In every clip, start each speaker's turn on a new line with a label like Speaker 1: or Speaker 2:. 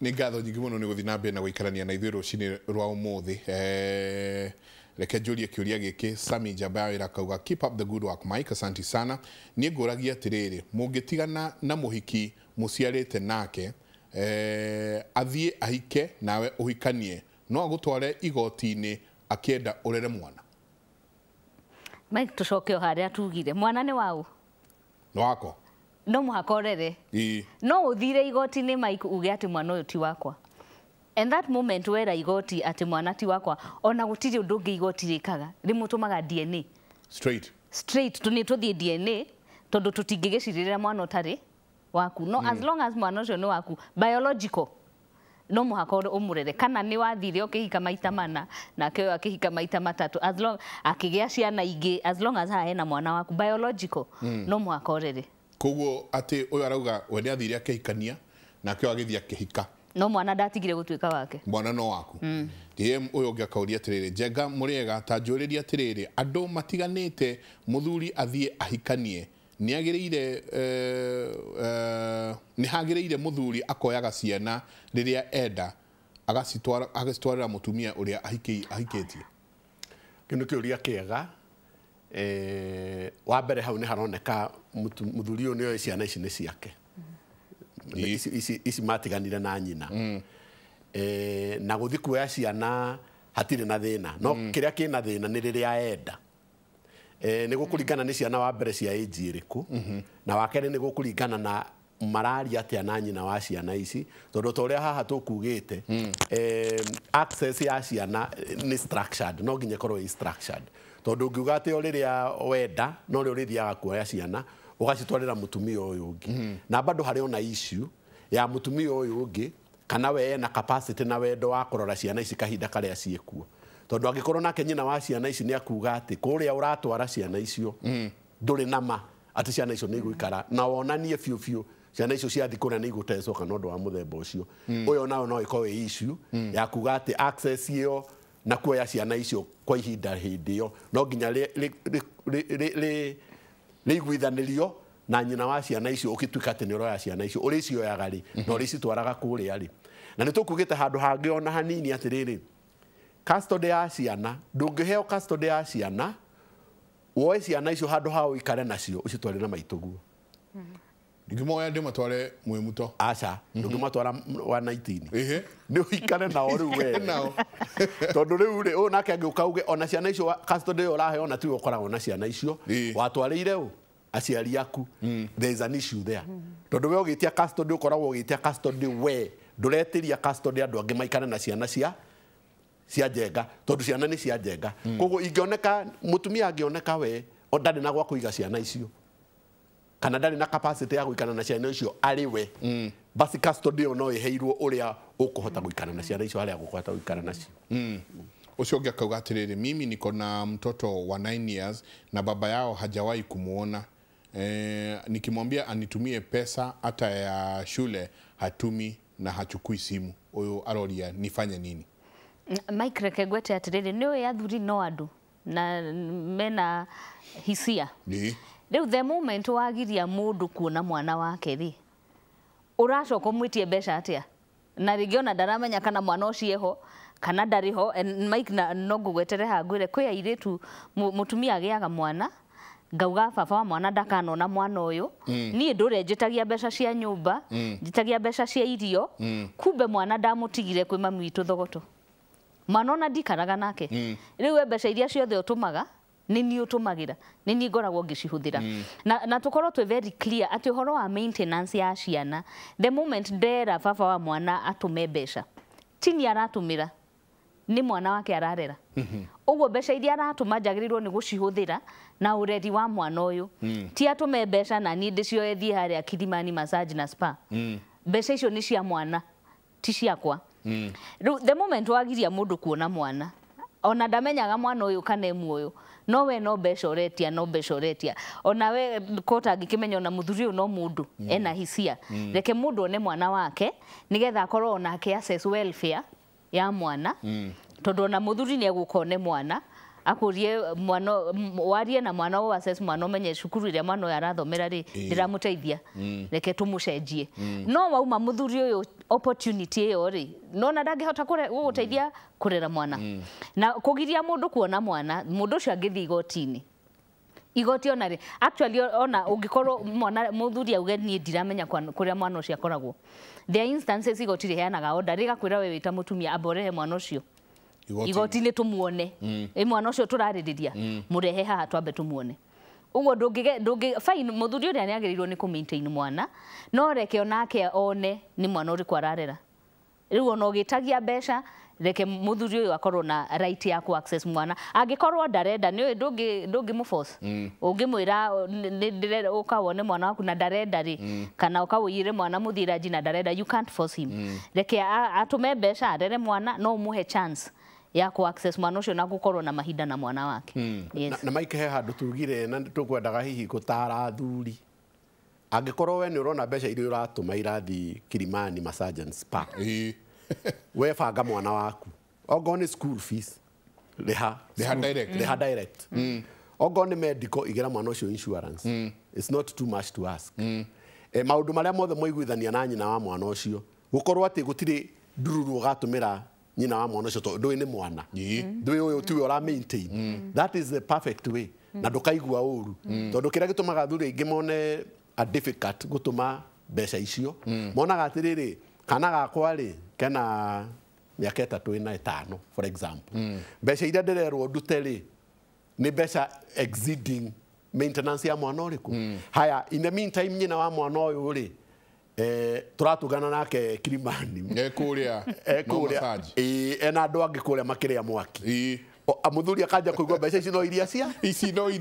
Speaker 1: Nĩ ngatho nyingĩ mũno nĩ gũthiĩ na mbere na gũikarania na ithuĩ rũcinĩ rwa ũmũthĩ. Reke njũrie kĩũria gĩkĩ. Sami Njamba wĩra kauga keep up the good work Mike, asanti sana. Niĩ ngũragia atĩrĩrĩ, mũngĩtigana na mũhiki mũciarĩte nake athiĩ ahike nawe ũhikanie, no agũtware igoti-inĩ akĩenda ũrere mwana?
Speaker 2: Mike, tucoke o harĩa tugire, mwana nĩ waũ?
Speaker 1: Nĩ wako.
Speaker 2: No mũhaka ũrere. No ũthire igoti-inĩ Mike uge atĩ mwana ũyũ ti wakwa. And that moment wera igoti atĩ mwana ti wakwa, ona gũtirĩ ũndũ ũngĩ igoti rĩkaga, rĩmũtũmaga DNA. Straight tũnĩ tũthiĩ DNA tondũ tũtingĩgĩcirĩrĩra mwana ũtarĩ waku. No as long as mwana ũcio nĩ waku, biological, no mũhaka ũmũrere. Kana nĩ wathire ũkĩhika maita mana nake ũyũ akĩhika maita matatũ, as long akĩgĩa ciana ingĩ, as long as hena mwana waku biological, no mũhaka ũrere.
Speaker 1: Koguo atĩ ũyũ arauga we nĩ athire akĩhikania nake ũyũ agĩthiĩ akĩhika,
Speaker 2: no mwana ndatigire gũtuĩka wake,
Speaker 1: mwana no waku. DM ũyũ ũngĩ akauria atĩrĩrĩ, Njenga mũrĩega, ta njũrĩria atĩrĩrĩ, andũ matiganĩte, mũthuri athiĩ ahikanie, nĩ hagĩrĩire mũthuri akoyaga ciana rĩrĩa enda agacitwarĩra mũtumia ũrĩa ahikĩtie?
Speaker 3: Kĩndũ kĩũria kĩega. Wa mbere hau nĩ haroneka mũthuri ũyũ nĩoĩ ciana ici nĩ ciake, ici matiganire na nyina, na gũthiĩ kuoya ciana hatirĩ na thĩna, no kĩrĩa kĩna thĩna nĩ rĩrĩa enda. Nĩ gũkũringana nĩ ciana wa mbere cia age ĩrĩkũ, na wa kerĩ nĩ gũkũringana na mararia atĩa na nyina wa ciana ici, tondũ ta ũrĩa haha tũkugĩte access ya ciana nĩ structured, no nginya ĩkorwo ĩ structured, tondũ ũngiuga atĩ o rĩrĩa wenda no rĩo ũrĩthiaga kuoya ciana ũgacitwarĩra mũtumia ũyũ ũngĩ, na bado harĩ ona issue ya mũtumia ũyũ ũngĩ kana we ena capacity na wendo wa kũrora ciana ici kahinda karĩa ciĩkuo, tondũ angĩkorwo nake nyina wa ciana ici nĩ akuga atĩ kũrĩa ũratwara ciana icio ndũrĩ nama atĩ ciana icio nĩ igũikara, na wonanie biũ ciana icio cia thikũ nĩ igũtecwo kana ũndũ wa mũthemba ũcio, ũyũ nao no ĩkorwo ĩ issue ya kuga atĩ access ĩyo na kuoya ciana icio kwa ihinda hĩndĩ ĩyo no nginya rĩiguithanĩrio na nyina wa ciana icio, ũgĩtuĩka atĩ nĩ ũroya ciana icio ũrĩcioyaga rĩ na ũrĩcitwaraga kũrĩa rĩ. Na nĩ tũkugĩte handũ hangĩ ona hanini atĩrĩrĩ, custody ya ciana, ndũngĩheo custody ya ciana woe ciana icio handũ ha ũikare nacio ũcitware na maitũguo.
Speaker 1: Ndingĩmoya ndĩmatware mwĩmuto.
Speaker 3: Aca, ndũngĩmatwara wa 19. Nĩ ũikare nao rĩu we. Tondũ rĩu rĩ, ũyũ nake angĩũka uge ona ciana icio custody ĩyo ũraheo ona tiwe ũkoragwo na ciana icio, watwarĩire ũ aciari aku, there is an issue there. Tondũ we ũgĩtia custody ũkoragwo ũgĩtia custody we, ndũretĩria custody andũ angĩ maikare na ciana cia Njenga, tondũ ciana nĩ cia Njenga. Koguo ingĩoneka mũtumia angĩoneka we ndarĩ na gwa kũiga ciana icio, kana ndarĩ na capacity ya gũikara na ciana icio arĩ we, basi custody ĩyo no ĩheirwo ũrĩa ũkũhota gũikara na ciana icio harĩa gũkũhota gũikara nacio.
Speaker 1: Ucio ũngĩ akauga atĩrĩrĩ, mimi niko na mtoto wa 9 years na baba yao hajawahi kumuona, nikimwambia anitumie pesa hata ya shule hatumi na hachukui simu. Huyo aroria nifanye nini?
Speaker 2: Mike, reke ngwete atĩrĩrĩ, nĩ ũĩ athuri no andũ na mena hisia. Rĩu the moment wagiria mũndũ kuona mwana wake rĩ, ũracoka ũmwĩtie mbeca atĩa? Na rĩngĩ ona ndaramenya kana mwana ũcio eho kana ndarĩ ho. Mike, no ngũgwetere ha ngwĩre kwĩ airĩtu mũtumia agĩaga mwana, ngauga baba wa mwana ndakanona mwana ũyũ, niĩ ndũre njĩtagia mbeca cia nyũmba, njĩtagia mbeca cia irio, kumbe mwana ndamũtigire kwĩ mami witũ Thogoto, mwana ona ndikaraga nake. Rĩu we mbeca iria ciothe ũtũmaga nĩ niĩ ũtũmagĩra, nĩ niĩ ngoragwo ngĩcihũthĩra. Na tũkorwo twĩ very clear atĩ ũhoro wa maintenance ya ciana, the moment ndera baba wa mwana atũme mbeca, ti niĩ aratũmĩra, nĩ mwana wake ararera. Ũguo mbeca iria aratũma njagĩrĩirwo nĩ gũcihũthĩra na ũreri wa mwana ũyũ, ti atũme mbeca na niĩ ndĩcioe thiĩ harĩa Kilimani massage na spa. Mbeca icio nĩ cia mwana, ti ciakwa. The moment wagiria mũndũ kuona mwana, ona ndamenyaga mwana ũyũ kana emu ũyũ, no we no mbeca ũretia, no mbeca ũretia. Ona we kota angĩkĩmenya ona mũthuri ũyũ no mũndũ ena hisia, reke mũndũ one mwana wake nĩgetha akorwo onake access welfare ya mwana, tondũ ona mũthuri nĩ egũka one mwana akurie mwana warie na mwana o access mwana umenye cukuru ire mwana yarathomera ri ndiramuteithia reke tumucenjie no wauma muthuri uyu opportunity iyo ri no na ndangihota guteithia kurera mwana na kugiria mundu kuona mwana mundu ucio angithi igoti-ini igoti ona ri actually ona ungikorwo mwana muthuri auge ni ndiramenya kuria mwana ucio akoragwo there are instances igoti riheanaga order rigakwira we wita mutumia aborehe mwana ucio igoti-ini tumuone mwana ucio turaririria murehe haha twambe tumuone uguo ndungi fine muthuri uria ni agirirwo ni ku maintain mwana no reke onake one ni mwana uri kwararera riu ona ugitagia mbeca reke muthuri uyu akorwo na right ya ku access mwana angikorwo ndarenda ni ndungi mu force ungimwira ndirenda ukawone mwana waku na ndarenda ri kana ukawire mwana muthiraji na ndarenda you can't force him reke atume mbeca arere mwana no umuhe chance ya ku access mwana ucio na gukorwo na mahinda na mwana wake
Speaker 3: yes. na Mike he handu tugire na tukwendaga hihi gutara thuri angikorwo we ni urona mbeca iria uratuma irathi Kilimani Massage Spa we banga mwana waku ogo ni school fees reha direct ogo ni medical igira mwana ucio insurance it's not too much to ask maundu maria mothe moiguithania na nyina wa mwana ucio gukorwo ati gutiri ndururu gatumira nyina wa mwana ucio tondu ni mwana ndui uyu tiwe ora maintain that is the perfect way na ndukaigua uru tondu kira gitumaga thuri ingi mone a difficult gutuma mbeca icio monaga atiriri kana gakwa ri kana miaka 3 na 5 for example mbeca iria ndirerwo ndute ri ni mbeca exceeding maintenance ya mwana uriku haya in the meantime nyina wa mwana uyu ri turatugana nake Kilimani
Speaker 1: ekuria
Speaker 3: ena andu angi kuria makiria mwaki amuthuri akanja kuigwa mbeca ici no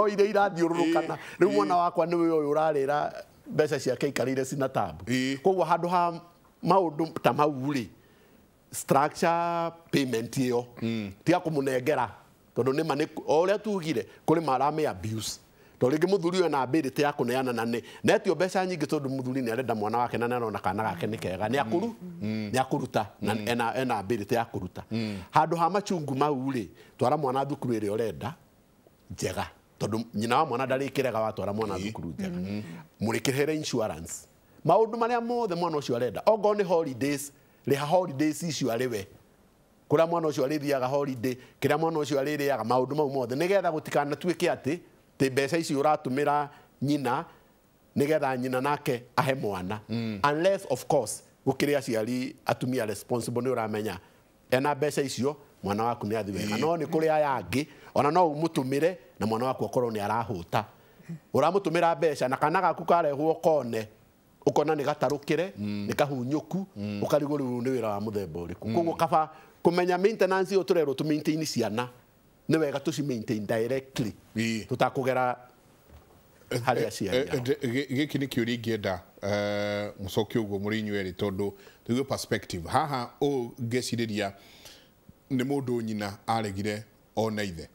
Speaker 3: iria irathiururukana riu mwana wakwa ni uyu urarira mbeca ciake ikarire cina tabu koguo handu ha maundu ta mauri structure payment iyo tiga kumunengera tondu ni mane oria tugire kuri marame abuse tondu muthuri uyu na ability ya kuneana na netio mbeca nyingi tondu muthuri ni arenda mwana wake na nona kana gake ni kega ni akuruta na ena ability ya kuruta handu ha machungu mauri twara mwana thukuru ire urenda njega tondu nyina wa mwana ndarikirega watwara mwana thukuru njega murikihere insurance maundu maria mothe mwana ucio arenda ogo ni holidays riha holidays icio ariwe kura mwana ucio arithiaga holiday kira mwana ucio aririaga maundu mau mothe nigetha gutikana tuike ati te mbeca icio uratumira nyina nigetha nyina nake ahe mwana unless of course gukiria ciari atumia responsible ni uramenya ena mbeca icio mwana waku ni athi wega no ni kuri aya angi ona no umutumire na mwana waku akorwo ni arahuta uramutumira mbeca na kana gaku karehwo kone ukona ni gatarukire ni kahunyuku ukarigo riu ni wira wa muthemba uriku koguo kaba kumenya maintenance yo turero tu maintain ciana ni wega tu ci maintain directly tutakugera haria ciana
Speaker 1: giki ni kiuri ngienda mucoki uguo muri nyweri tondu tugo perspective haha o ngeciriria ni mundu nyina aregire ona ithe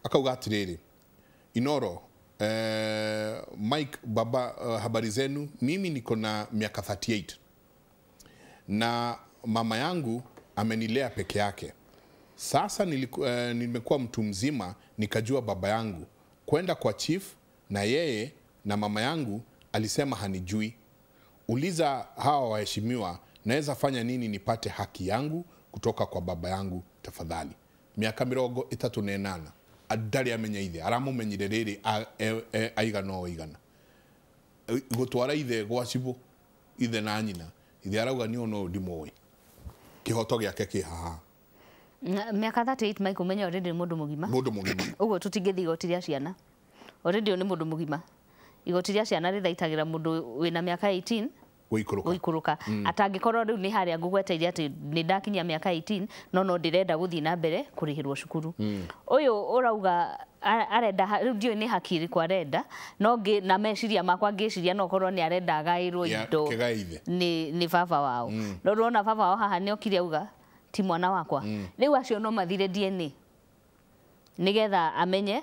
Speaker 1: akauga atiriri inoro Mike baba habari zenu mimi niko na miaka 38 na mama yangu amenilea peke yake sasa nimekuwa mtu mzima nikajua baba yangu kwenda kwa chief na yeye na mama yangu alisema hanijui uliza hawa waheshimiwa naweza fanya nini nipate haki yangu kutoka kwa baba yangu tafadhali miaka 38 adari amenya ithe aramumenyire riri aigana oigana gutwara ithe gwacibu ithe na nyina ithe arauga ni ono ndimoi kihoto giake ki haha
Speaker 2: miaka 38 Mike umenya already mundu mugima uguo tutingithi igoti ria ciana already ni mundu mugima igoti ria ciana rithaitagira mundu wina miaka 18 guikuruka atangikorwo riu ni haria ngugweteire ati ni ndakinya miaka 18 no ndirenda guthii na mbere kurihirwo cukuru uyu urauga arenda riu ndio ni hakiri kwa renda no na meciria makwa ngiciria no korwo ni arenda agairwo indo ni baba wao no rona baba wao haha ni okire auga ti mwana wakwa riu acio no mathire DNA nigetha amenye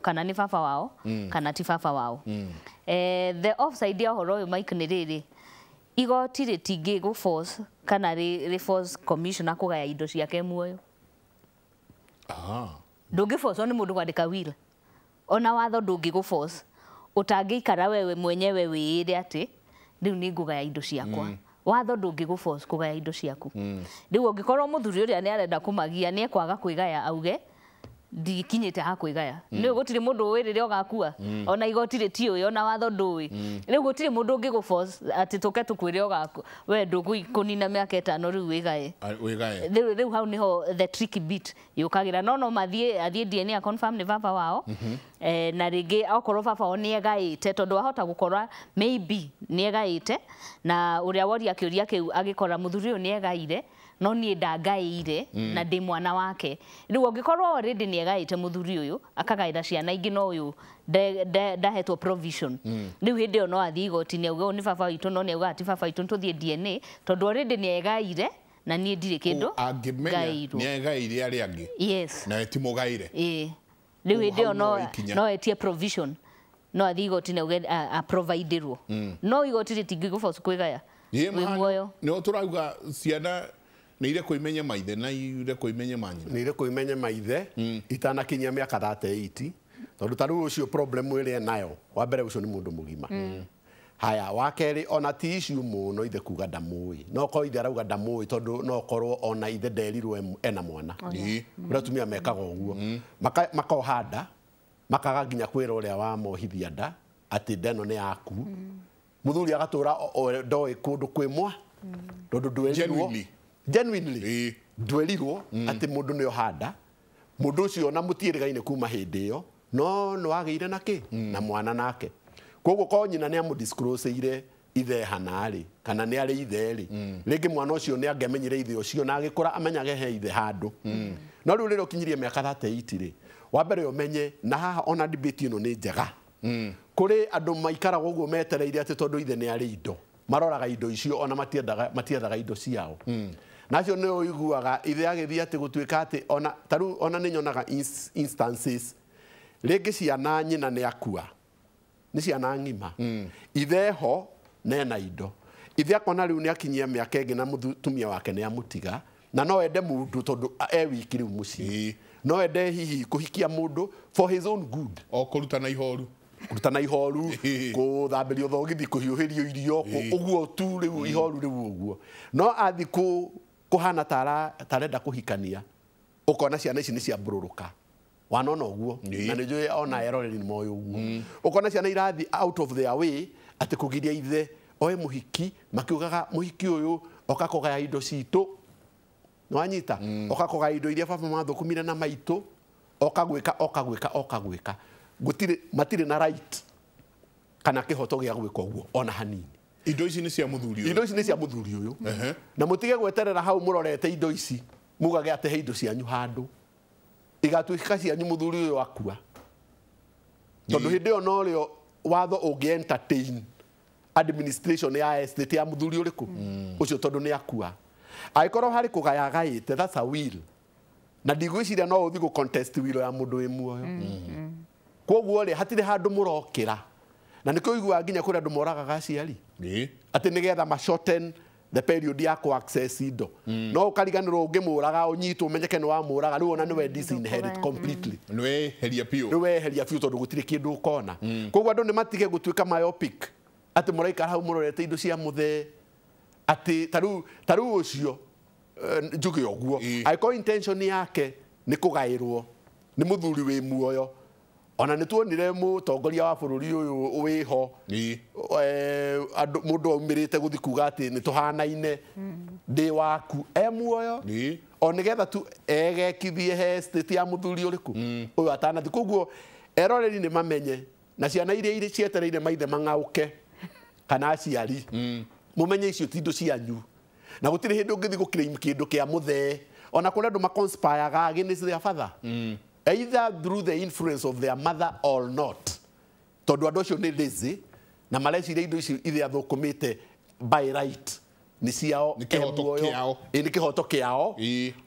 Speaker 2: kana ni baba wao kana ti baba wao the offside ya horo uyu Mike ni riri igoti ritingi go force kana ri force commissioner kugaya indo ciake muoyo ndũngĩforce nĩ mũndũ kwandĩka will ona watho ndũngĩgũforce ũtangĩikara wewe mwenyewe wĩĩre atĩ rĩu nĩ ngũgaya indo ciakwa watho ndũngĩgũforce kũgaya indo ciaku rĩu ũngĩkorwo mũthuri ũrĩa nĩ arenda kũmagia nĩ ekwaga kwĩgaya auge ndikinyĩte ha kwĩgaya nĩ gũtirĩ mũndũ ũĩ rĩrĩa ũgakua ona igoti rĩtiũĩ ona watho ndũĩ rĩu gũtirĩ mũndũ ũngĩgũforce atĩ tũke tũkwĩre ũgakua we ndũkũnina mĩaka 5 rĩu wĩgaye rĩu hau nĩho the tricky bit yũkagĩra no athiĩ DNA confirm nĩ baba wao na rĩngĩ okorwo baba wao nĩ egaĩte tondũ wahota gũkora maybe nĩ egaĩte na ũrĩa woria kĩũria kĩu agĩkora mũthuri ũyũ nĩ egaire no niĩ ndangaĩire na ndĩ mwana wake rĩu ũngĩkorwo already nĩ egaĩte mũthuri ũyũ akagaĩra ciana ingĩ no ũyũ ndahetwo provision rĩu hĩndĩ ĩyo no athiĩ igoti-inĩ auge nĩ baba witũ no nĩ auga ati baba witũ tũthiĩ DNA tondũ already nĩ egaire na niĩ ndirĩ kĩndũ
Speaker 1: angĩmenya nĩ egaire arĩa angĩ
Speaker 2: yes
Speaker 1: na ti mũgaire
Speaker 2: rĩu hĩndĩ ĩyo no etie provision no athiĩ igoti-inĩ auge aproviderwo no igoti rĩtingĩgũforce kwĩgaya wĩ muoyo
Speaker 1: nĩ tũrauga ciana nĩ ire kũimenye maithe na ire kũimenye manyina
Speaker 3: nĩ ire kũimenye maithe itanakinyia mĩaka 38 tondũ ta rĩu ũcio problem ĩrĩa nayo wa mbere ũcio nĩ mũndũ mũgima haya wa kerĩ ona ti issue mũno ithe kuga ndamũĩ no ko ithe arauga ndamũĩ tondũ no korwo ona ithe nderirwo ena mwana ũrĩa atumia mekaga ũguo makohanda makaga nginya kwĩra ũrĩa wamohithia nda atĩ nda ĩno nĩ yaku mũthuri agatũra ndoĩ kũndũ kwĩmwa tondũ ndwerirwo genuinely ndwerirwo atĩ mũndũ nĩ ohanda mũndũ ũcio na mũtiĩrĩgaine kuma hĩndĩ ĩyo no nĩ wagĩire na kĩ na mwana nake koguo ko nyina nĩ amũdisclose-ire ithe hanarĩ kana nĩ arĩ ithe rĩ rĩngĩ mwana ũcio nĩ angĩamenyire ithe ũcio na agĩkũra amenyage he ithe handũ no rĩu rĩrĩa ũkinyirie mĩaka 38 rĩ wa mbere ũmenye na haha ona debate ĩno nĩ njega kũrĩ andũ maikaraga ũguo metereire atĩ tondũ ithe nĩ arĩ indo maroraga indo icio ona matiendaga indo ciao nacio nĩ ũiguaga ithe agĩthiĩ atĩ gũtuĩka atĩ ona tarĩu ona nĩ nyonaga instances rĩngĩ ciana nyina nĩ akua nĩ ciana ng'ima ithe ho nena indo ithe akona rĩu nĩ akinyia mĩaka ĩngĩ na mũtumia wake nĩ amũtiga na no ende mũndũ tondũ wiki rĩu mũciĩ no ende hihi kũhikia mũndũ for his own good
Speaker 1: o kũrutana ihoru kũthambĩrio thogithi kũhiũhĩrio irio ũguo tu rĩu ihoru rĩu ũguo no athi kũhana tarenda kũhikania ũkona ciana ici nĩ ciambũrũrũka wanona ũguo na nĩ njũĩ ona eroreri nĩ moĩ ũguo ũkona ciana irathi out of their way atĩ kũgiria ithe oe mũhiki makiugaga mũhiki ũyũ oka kũgaya indo citũ nĩwanyita oka kũgaya indo iria baba mathũkũmire na maitũ oka gwĩka matirĩ na right kana kĩhoto gĩa gwĩka ũguo ona hanini indo ici nĩ cia mũthuri ũyũ
Speaker 3: na mũtige gweterera hau mũrorete indo ici mugage atĩ he indo cianyu handũ igatuĩka cianyu mũthuri ũyũ akua tondũ hĩndĩ ĩyo no rĩo watho ũngĩ entertain administration ya estate ya mũthuri ũrĩkũ ũcio tondũ nĩ akua angĩkorwo harĩ kũgaya gaĩte that's a will na ndigwĩciria no ũthiĩ contest will ya mũndũ wĩ muoyo koguo rĩ hatirĩ handũ mũrokĩra na nĩkĩo ũiguaga nginya kũrĩ andũ moragaga aciari atĩ nĩgetha ma shorten the period ya ku access indo no ũkariganĩrwo ũngĩmũraga ũnyitwo ũmenyeke nĩ wamũraga rĩu ona nĩwe disinherit completely
Speaker 1: nĩweheria
Speaker 3: biũ tondũ gũtirĩ kĩndũ ũkona koguo andũ nĩ matige gũtuĩka myopic atĩ mũraikara hau mũrorete indo cia mũthee atĩ tarĩu ũcio njuge ũguo angĩkorwo intention yake nĩ kũgaĩrwo nĩ mũthuri wĩ muoyo ona nĩ tuonire mũtongoria wa bũrũri ũyũ wĩho mũndũ aumĩrĩte gũthi kuga atĩ nĩ tũhanaine ndĩ waku muoyo o nĩgetha tu egekithie he state ya mũthuri ũrĩkũ ũyũ atanathi koguo eroreri nĩ mamenye na ciana iria cietereire maithe mang'aũke kana aciari mũmenye icio ti indo cianyu na gũtirĩ hĩndĩ ũngĩthi gũclaim kĩndũ kĩa mũthee ona kũrĩ andũ maconspiraga against their father either through the influence of their mother or not tondũ andũ acio nĩ lazy na mareciria indo ici ithe athũkũmĩte by right nĩ ciao nĩ kĩhoto kĩao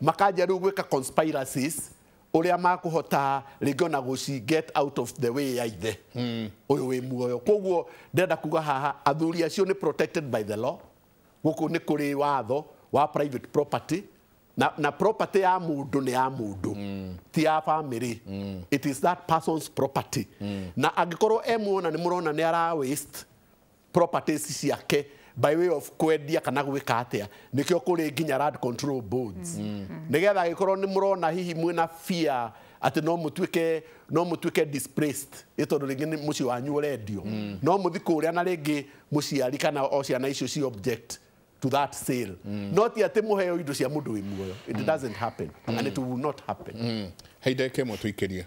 Speaker 3: makanjia rĩu gwĩka conspiracies ũrĩa makũhota rĩngĩ ona gũci get out of the way ya ithe ũyũ wĩ muoyo koguo ndĩrenda kuga haha athuri acio nĩ protected by the law gũkũ nĩ kũrĩ watho wa private property na property ya mundu ni ya mundu ti ya family it is that person's property na angikorwo emuona ni murona ni ara waste properties ciake by way of kwendia kana gwika atia nikio kuri nginya land control boards nigetha agikorwo ni murona hihi mwina fear ati no mutuike displaced itondo ringi muci wanyu urendio no muthi kuria na ringi muciari kana o ciana icio ci object to that sale not ati muheo indo cia mundu wi muoyo it doesn't happen and it will not happen
Speaker 1: heideke mo tuikeria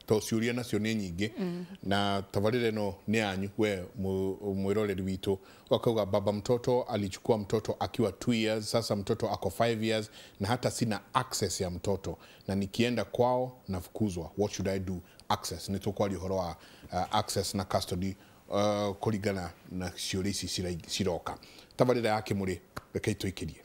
Speaker 1: to ciuria nacio ni nyingi na tabarire no ni anyu we mwiroreri witu wakauga baba mtoto alichukua mtoto akiwa 2 years sasa mtoto ako 5 years na hata sina access ya mtoto na nikienda kwao nafukuzwa what should I do access ni tukwali horo wa access na custody kuligana na ciurisi siroka tabarire yake muri rekei tuikirie